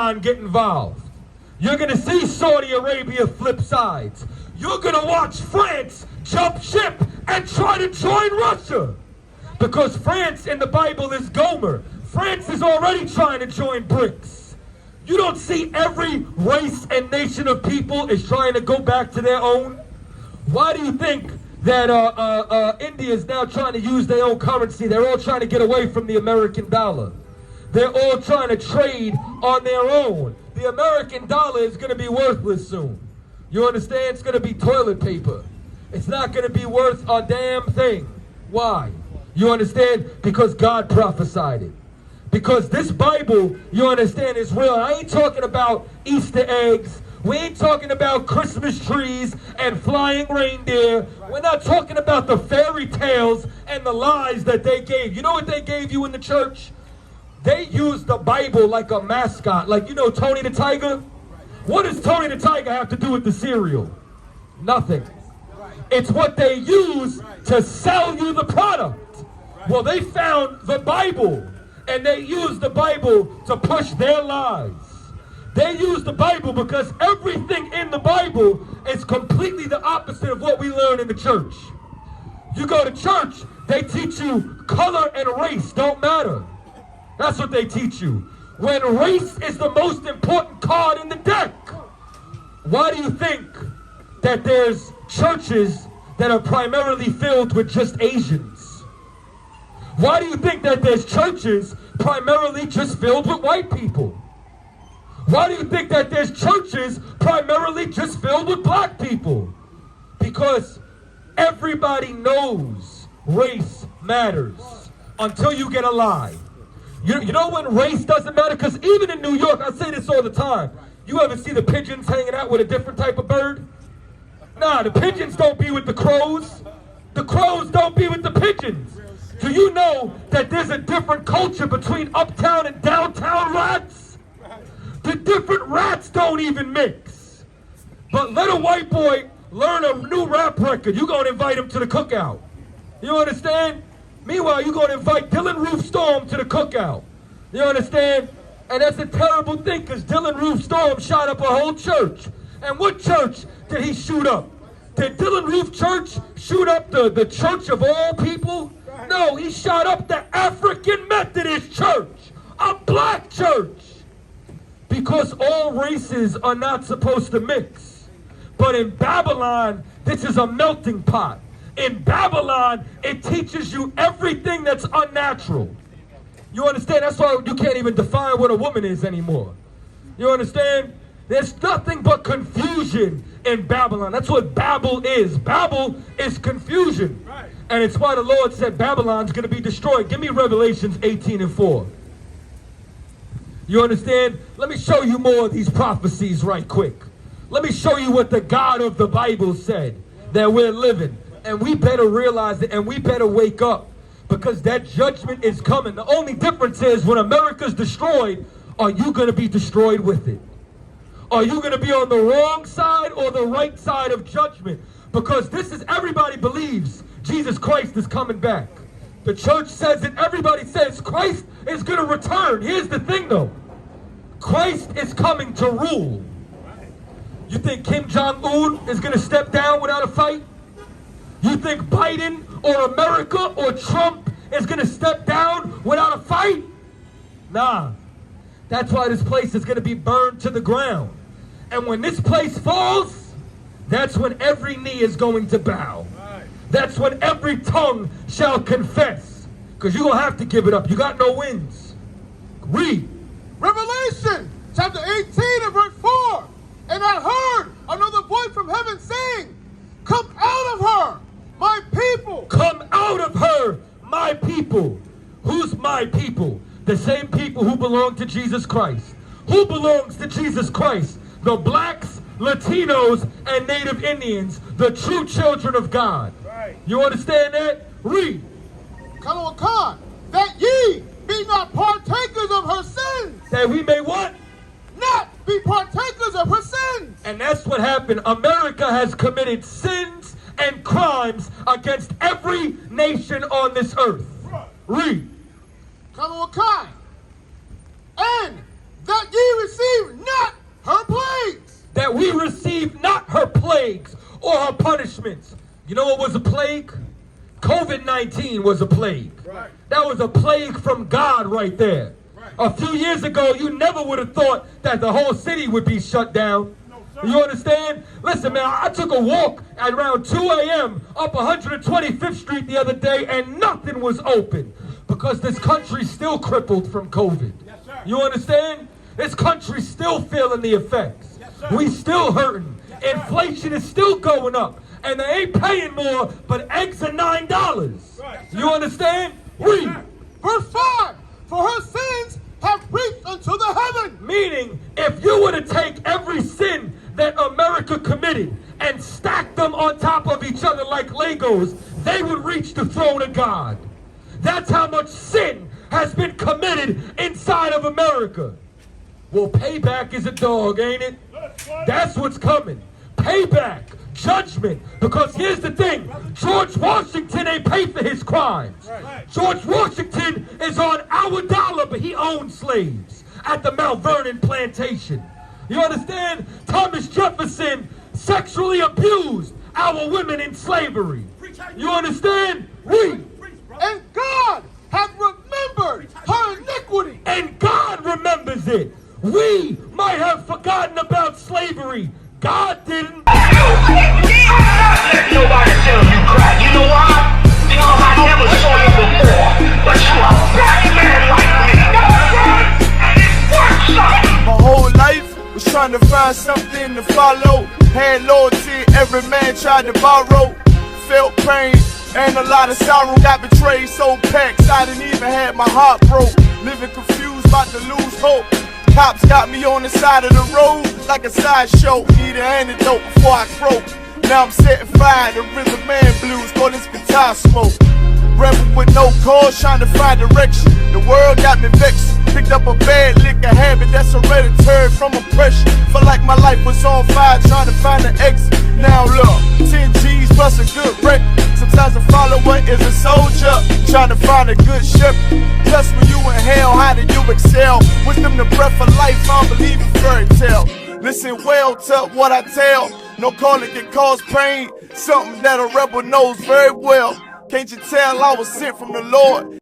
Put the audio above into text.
Iran get involved. You're going to see Saudi Arabia flip sides. You're going to watch France jump ship and try to join Russia. Because France in the Bible is Gomer. France is already trying to join BRICS. You don't see every race and nation of people is trying to go back to their own? Why do you think that India is now trying to use their own currency? They're all trying to get away from the American dollar. They're all trying to trade on their own. The American dollar is going to be worthless soon. You understand? It's going to be toilet paper. It's not going to be worth a damn thing. Why? You understand? Because God prophesied it. Because this Bible, you understand, is real. I ain't talking about Easter eggs. We ain't talking about Christmas trees and flying reindeer. We're not talking about the fairy tales and the lies that they gave. You know what they gave you in the church? They used the Bible like a mascot. Like, you know Tony the Tiger? What does Tony the Tiger have to do with the cereal? Nothing. It's what they use to sell you the product. Well, they found the Bible, and they used the Bible to push their lies. They use the Bible because everything in the Bible is completely the opposite of what we learn in the church. You go to church, they teach you color and race don't matter. That's what they teach you. When race is the most important card in the deck. Why do you think that there's churches that are primarily filled with just Asians? Why do you think that there's churches primarily just filled with white people? Why do you think that there's churches primarily just filled with black people? Because everybody knows race matters until you get a lie. You know when race doesn't matter? Because even in New York, I say this all the time. You ever see the pigeons hanging out with a different type of bird? Nah, the pigeons don't be with the crows. The crows don't be with the pigeons. Do you know that there's a different culture between uptown and downtown rats? The different rats don't even mix. But let a white boy learn a new rap record, you gonna invite him to the cookout. You understand? Meanwhile, you're gonna invite Dylan Roof Storm to the cookout. You understand? And that's a terrible thing, because Dylan Roof Storm shot up a whole church. And what church did he shoot up? Did Dylan Roof Church shoot up the church of all people? No, he shot up the African Methodist Church, a black church. Because all races are not supposed to mix. But in Babylon, this is a melting pot. In Babylon, it teaches you everything that's unnatural. You understand? That's why you can't even define what a woman is anymore. You understand? There's nothing but confusion in Babylon. That's what Babel is. Babel is confusion. Right. And it's why the Lord said Babylon's going to be destroyed. Give me Revelations 18:4. You understand? Let me show you more of these prophecies right quick. Let me show you what the God of the Bible said, that we're living. And we better realize it, and we better wake up, because that judgment is coming. The only difference is when America's destroyed, are you going to be destroyed with it? Are you going to be on the wrong side or the right side of judgment? Because this is, everybody believes Jesus Christ is coming back. The church says it, everybody says Christ is going to return. Here's the thing though. Christ is coming to rule. You think Kim Jong-un is going to step down without a fight? You think Biden or America or Trump is going to step down without a fight? Nah. That's why this place is going to be burned to the ground. And when this place falls, that's when every knee is going to bow. That's when every tongue shall confess. Because you're going to have to give it up. You got no wins. Read. Revelation chapter 18 and verse 4. And I heard another voice from heaven saying, come out of her, my people. Come out of her, my people. Who's my people? The same people who belong to Jesus Christ. Who belongs to Jesus Christ? The blacks, Latinos, and Native Indians, the true children of God. Right. You understand that? Read. Kalawakan, that ye be not partakers of her sins. That we may what? Not be partakers of her sins. And that's what happened. America has committed sins and crimes against every nation on this earth. Read. Kalawakan, and that ye receive not her plagues. That we receive not her plagues or her punishments. You know what was a plague? COVID-19 was a plague. Right. That was a plague from God right there. Right. A few years ago, you never would have thought that the whole city would be shut down. You understand? Listen, man, I took a walk at around 2 a.m. up 125th Street the other day, and nothing was open because this country's still crippled from COVID. Yes, sir. You understand? This country's still feeling the effects. Yes, sir. We still hurting. Yes, Inflation is still going up, and they ain't paying more, but eggs are $9. Right. You understand? Read. Verse 5, for her sins have reached unto the heaven. Meaning, if you were to take every sin that America committed and stack them on top of each other like Legos, they would reach the throne of God. That's how much sin has been committed inside of America. Well, payback is a dog, ain't it? That's what's coming. Payback, judgment. Because here's the thing, George Washington ain't paid for his crimes. George Washington is on our dollar, but he owned slaves at the Mount Vernon plantation. You understand? Thomas Jefferson sexually abused our women in slavery. You understand? Read. And God hath remembered her iniquity. And God remembers it. We might have forgotten about slavery. God didn't. Let nobody tell you crack. You know why? Because I never saw you before. But you a black man like me. And it works, son. My whole life was trying to find something to follow. Had loyalty, every man tried to borrow. Felt pain and a lot of sorrow. Got betrayed, so packed, I didn't even have my heart broke. Living confused, about to lose hope. Cops got me on the side of the road like a sideshow. Need an antidote before I croak. Now I'm setting fire to rhythm man blues, call this guitar smoke. Rebel with no cause, trying to find direction. The world got me vexed. Picked up a bad liquor habit that's hereditary from oppression. Felt like my life was on fire, trying to find an exit. Now look, 10 G's plus a good wreck. Sometimes a follower is a soldier, trying to find a good ship. Plus when you in hell, how do you excel? Wisdom the breath of life, I don't believe in fairy tale. Listen well to what I tell. No calling can cause pain. Something that a rebel knows very well. Can't you tell I was sent from the Lord?